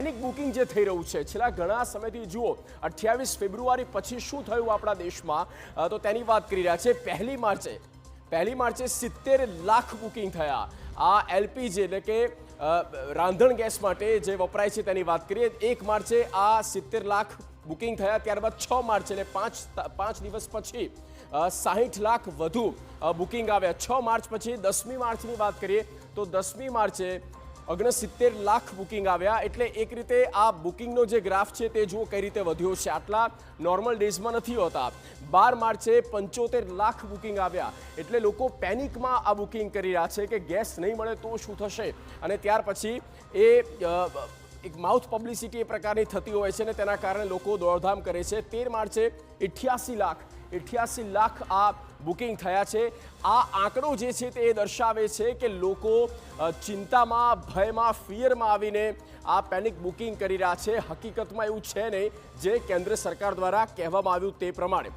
Panic booking જે થઈ રહ્યું છે છેલ્લા ઘણા સમયથી જુઓ 28 ફેબ્રુઆરી પછી શું થયું આપણા દેશમાં તો તેની વાત કરી રહ્યા છે। પહેલી માર્ચે 70 લાખ બુકિંગ થયા। આ એલપીજી એટલે કે રાંધણ ગેસ માટે જે વપરાય છે તેની વાત કરીએ। 1 માર્ચે આ 70 લાખ બુકિંગ થયા, ત્યારબાદ 6 માર્ચ એટલે પાંચ દિવસ પછી 60 લાખ વધુ બુકિંગ આવ્યા। 6 માર્ચ પછી 10મી માર્ચની વાત કરીએ તો 10મી માર્ચે 69 લાખ બુકિંગ આવ્યા। એટલે એક રીતે આ બુકિંગનો જે ગ્રાફ છે તે જુઓ કઈ રીતે વધ્યો છે, આટલા નોર્મલ ડેઝમાં નથી હોતા। 12 માર્ચે 75 લાખ બુકિંગ આવ્યા। એટલે લોકો પેનિકમાં આ બુકિંગ કરી રહ્યા છે કે ગેસ નહીં મળે તો શું થશે, અને ત્યાર પછી એ એક માઉથ પબ્લિસિટી એ પ્રકારની થતી હોય છે ને તેના કારણે લોકો દોડધામ કરે છે। 13 માર્ચે 88 લાખ આ બુકિંગ થયા છે। આ આંકડો જે છે તે દર્શાવે છે કે લોકો ચિંતામાં, ભયમાં, ફિયરમાં આવીને આ પેનિક બુકિંગ કરી રહ્યા છે। હકીકતમાં એવું છે નહીં જે કેન્દ્ર સરકાર દ્વારા કહેવામાં આવ્યું તે પ્રમાણે।